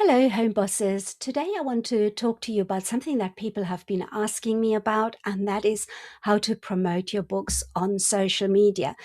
Hello, home bosses. Today I want to talk to you about something that people have been asking me about, and that is how to promote your books on social media.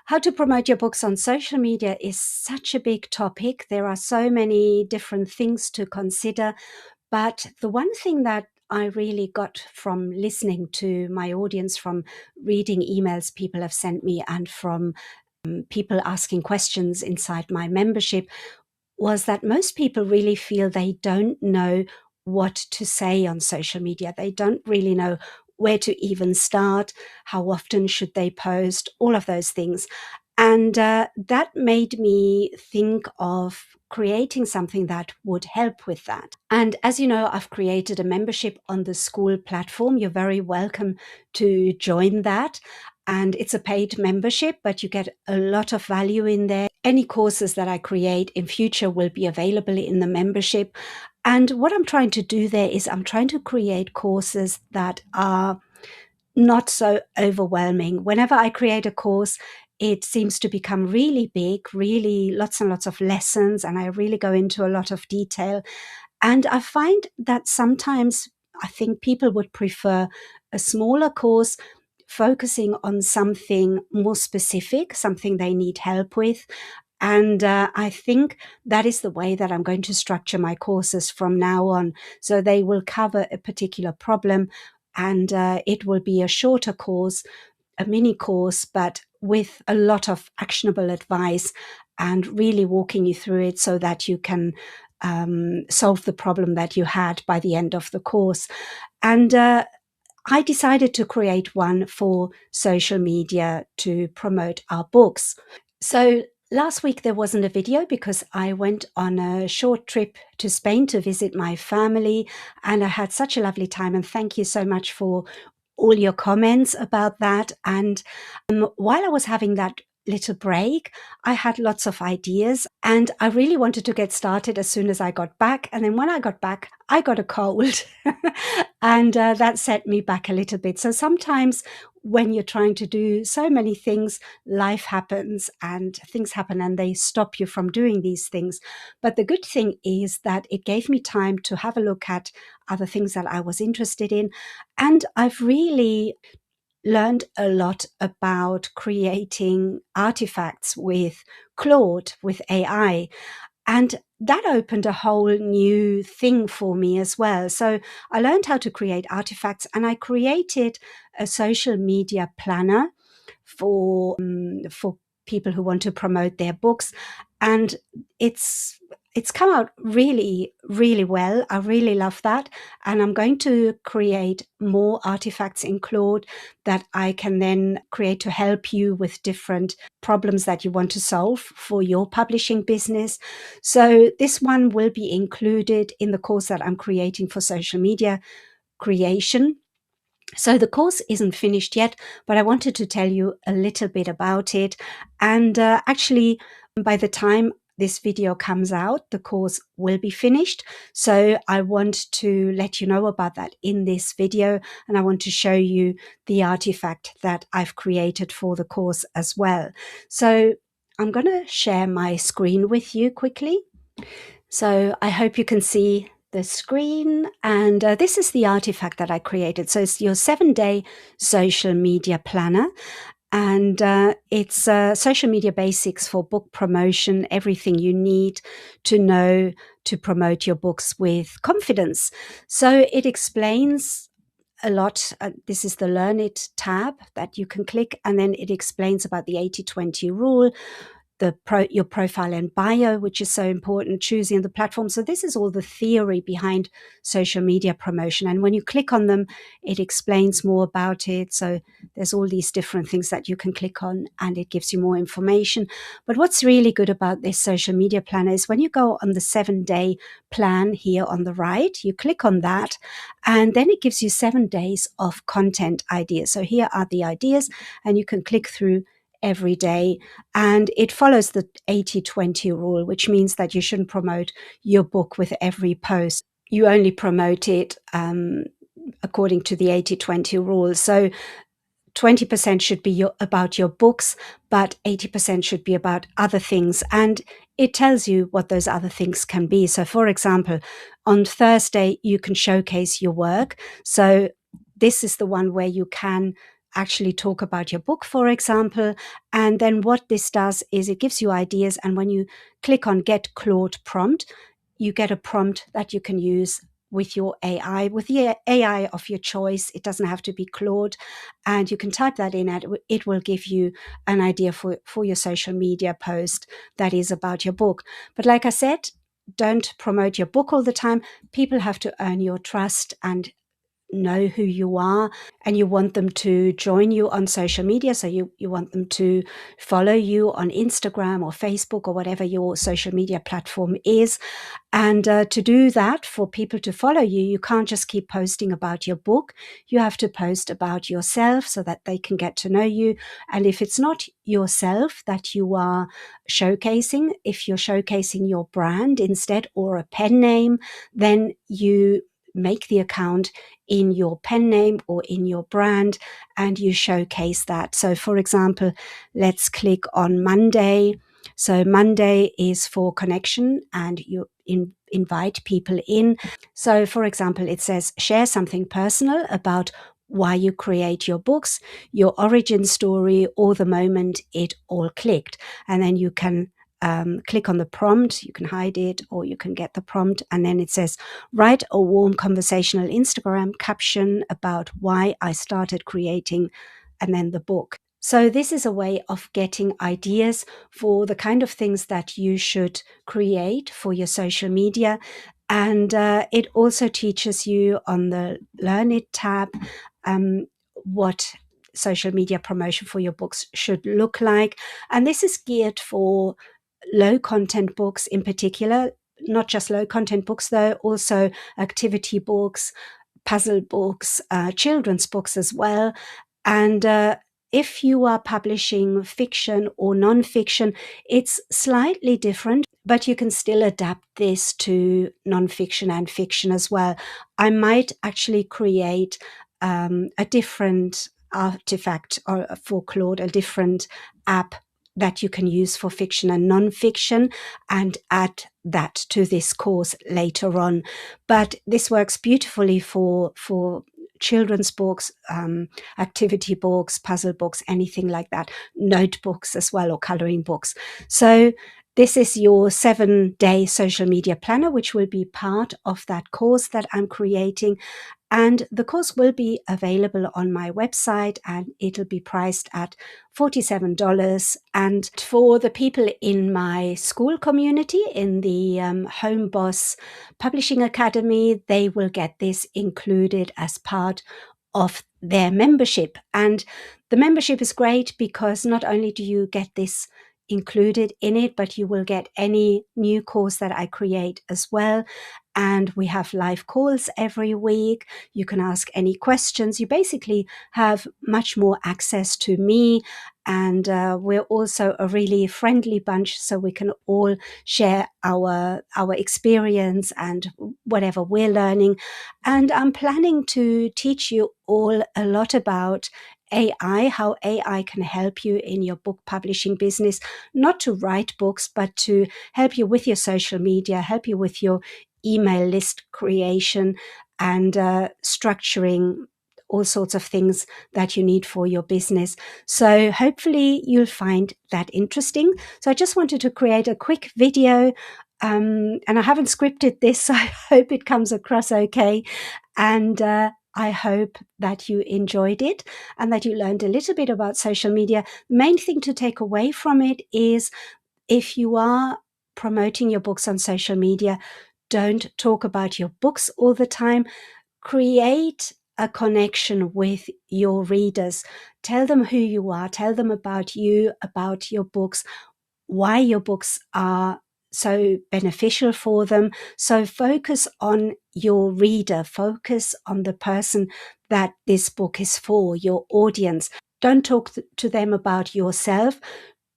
How to promote your books on social media is such a big topic. There are so many different things to consider, but the one thing that I really got from listening to my audience, from reading emails people have sent me, and from people asking questions inside my membership was that most people really feel they don't know what to say on social media. They don't really know where to even start, how often should they post, all of those things. And that made me think of creating something that would help with that. And as you know, I've created a membership on the Skool platform. You're very welcome to join that. And it's a paid membership, but you get a lot of value in there. Any courses that I create in future will be available in the membership. And what I'm trying to do there is I'm trying to create courses that are not so overwhelming. Whenever I create a course, it seems to become really big, really lots and lots of lessons, and I really go into a lot of detail. And I find that sometimes I think people would prefer a smaller course focusing on something more specific, something they need help with. And I think that is the way that I'm going to structure my courses from now on. So they will cover a particular problem, and it will be a shorter course, a mini course, but with a lot of actionable advice and really walking you through it so that you can solve the problem that you had by the end of the course. And I decided to create one for social media to promote our books. So last week there wasn't a video because I went on a short trip to Spain to visit my family, and I had such a lovely time. And thank you so much for all your comments about that. And while I was having that little break, I had lots of ideas, and I really wanted to get started as soon as I got back. And then when I got back, I got a cold, and that set me back a little bit. So sometimes when you're trying to do so many things, life happens and things happen and they stop you from doing these things. But the good thing is that it gave me time to have a look at other things that I was interested in. And I've really learned a lot about creating artifacts with Claude, with AI. And that opened a whole new thing for me as well. So I learned how to create artifacts, and I created a social media planner for people who want to promote their books. And it's come out really, really well. I really love that. And I'm going to create more artifacts in Claude that I can then create to help you with different problems that you want to solve for your publishing business. So this one will be included in the course that I'm creating for social media creation. So the course isn't finished yet, but I wanted to tell you a little bit about it. And actually, by the time this video comes out, the course will be finished. So I want to let you know about that in this video. And I want to show you the artifact that I've created for the course as well. So I'm going to share my screen with you quickly. So I hope you can see the screen, and this is the artifact that I created. So it's your 7-day social media planner, and it's social media basics for book promotion, everything you need to know to promote your books with confidence. So it explains a lot. This is the Learn It tab that you can click, and then it explains about the 80-20 rule, your profile and bio, which is so important, choosing the platform. So this is all the theory behind social media promotion. And when you click on them, it explains more about it. So there's all these different things that you can click on, and it gives you more information. But what's really good about this social media planner is when you go on the 7-day plan here on the right, you click on that, and then it gives you 7 days of content ideas. So here are the ideas, and you can click through every day. And it follows the 80-20 rule, which means that you shouldn't promote your book with every post. You only promote it according to the 80-20 rule. So 20% should be about your books, but 80% should be about other things. And it tells you what those other things can be. So, for example, on Thursday, you can showcase your work. So, this is the one where you can actually talk about your book, for example. And then what this does is it gives you ideas. And when you click on Get Claude Prompt, you get a prompt that you can use with your AI, with the AI of your choice. It doesn't have to be Claude. And you can type that in and it will give you an idea for your social media post that is about your book. But like I said, don't promote your book all the time. People have to earn your trust and know who you are, and you want them to join you on social media. So you want them to follow you on Instagram or Facebook or whatever your social media platform is. And to do that, for people to follow you, you can't just keep posting about your book. You have to post about yourself so that they can get to know you. And if it's not yourself that you are showcasing, if you're showcasing your brand instead or a pen name, then you make the account in your pen name or in your brand and you showcase that. So, for example, let's click on Monday. So Monday is for connection and you invite people in. So, for example, it says share something personal about why you create your books, your origin story, or the moment it all clicked. And then you can click on the prompt, you can hide it or you can get the prompt. And then it says, write a warm conversational Instagram caption about why I started creating, and then the book. So this is a way of getting ideas for the kind of things that you should create for your social media. And it also teaches you on the Learn It tab what social media promotion for your books should look like. And this is geared for low content books in particular, not just low content books though, also activity books, puzzle books, children's books as well. And if you are publishing fiction or non-fiction, it's slightly different, but you can still adapt this to non-fiction and fiction as well. I might actually create a different artifact or for Claude, a different app that you can use for fiction and non-fiction and add that to this course later on. But this works beautifully for children's books, activity books, puzzle books, anything like that, notebooks as well, or coloring books. So this is your 7-day social media planner, which will be part of that course that I'm creating. And the course will be available on my website and it'll be priced at $47. And for the people in my Skool community, in the Home Boss Publishing Academy, they will get this included as part of their membership. And the membership is great because not only do you get this included in it, but you will get any new course that I create as well. And we have live calls every week. You can ask any questions. You basically have much more access to me. And we're also a really friendly bunch, so we can all share our experience and whatever we're learning. And I'm planning to teach you all a lot about AI, how AI can help you in your book publishing business, not to write books, but to help you with your social media, help you with your email list creation and structuring all sorts of things that you need for your business. So hopefully you'll find that interesting. So I just wanted to create a quick video and I haven't scripted this, so I hope it comes across okay. And I hope that you enjoyed it and that you learned a little bit about social media. The main thing to take away from it is if you are promoting your books on social media, don't talk about your books all the time. Create a connection with your readers. Tell them who you are. Tell them about you, about your books, why your books are so beneficial for them. So focus on your reader, focus on the person that this book is for, your audience. Don't talk to them about yourself.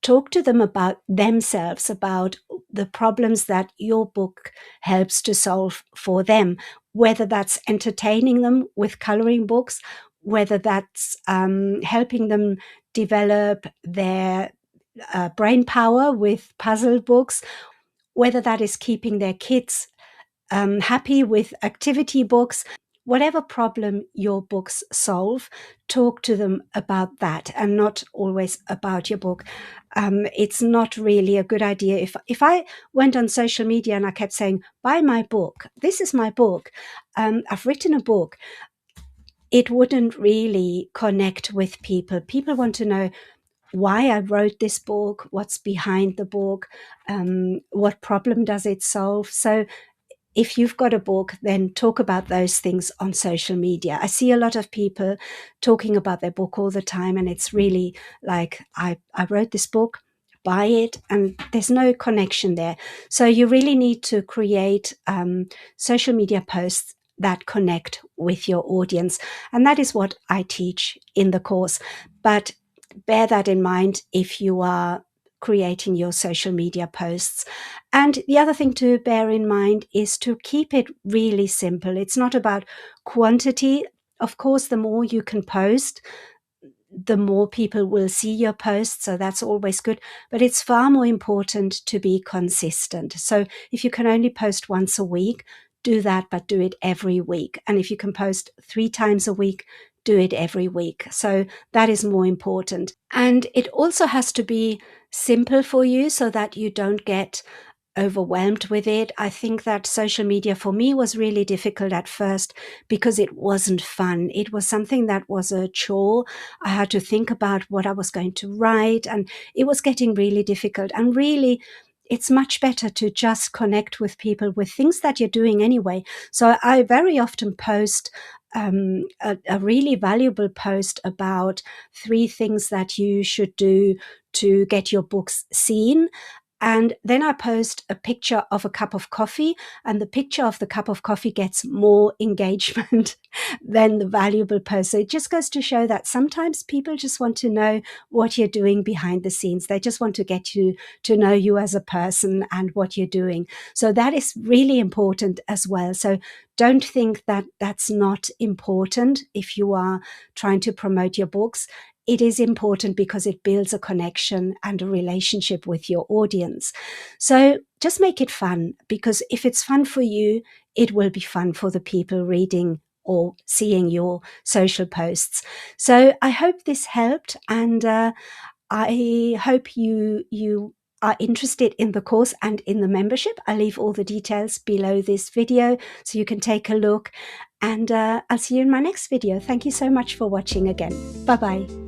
Talk to them about themselves, about the problems that your book helps to solve for them, whether that's entertaining them with coloring books, whether that's helping them develop their brain power with puzzle books, whether that is keeping their kids happy with activity books. Whatever problem your books solve, talk to them about that and not always about your book. It's not really a good idea. If I went on social media and I kept saying, buy my book, this is my book, I've written a book, it wouldn't really connect with people. People want to know why I wrote this book, what's behind the book, what problem does it solve. So if you've got a book, then talk about those things on social media. I see a lot of people talking about their book all the time, and it's really like, I wrote this book, buy it, and there's no connection there. So you really need to create social media posts that connect with your audience. And that is what I teach in the course. But bear that in mind if you are creating your social media posts. And the other thing to bear in mind is to keep it really simple. It's not about quantity. Of course, the more you can post, the more people will see your posts. So that's always good. But it's far more important to be consistent. So if you can only post once a week, do that, but do it every week. And if you can post 3 times a week, do it every week. So that is more important. And it also has to be simple for you so that you don't get overwhelmed with it. I think that social media for me was really difficult at first because it wasn't fun. It was something that was a chore. I had to think about what I was going to write, and it was getting really difficult. And really, it's much better to just connect with people with things that you're doing anyway. So I very often post a really valuable post about 3 things that you should do to get your books seen. And then I post a picture of a cup of coffee, and the picture of the cup of coffee gets more engagement than the valuable post. So it just goes to show that sometimes people just want to know what you're doing behind the scenes. They just want to get you to know you as a person and what you're doing. So that is really important as well. So don't think that that's not important if you are trying to promote your books. It is important because it builds a connection and a relationship with your audience. So just make it fun, because if it's fun for you, it will be fun for the people reading or seeing your social posts. So I hope this helped, and I hope you are interested in the course and in the membership. I'll leave all the details below this video so you can take a look, and I'll see you in my next video. Thank you so much for watching again. Bye-bye.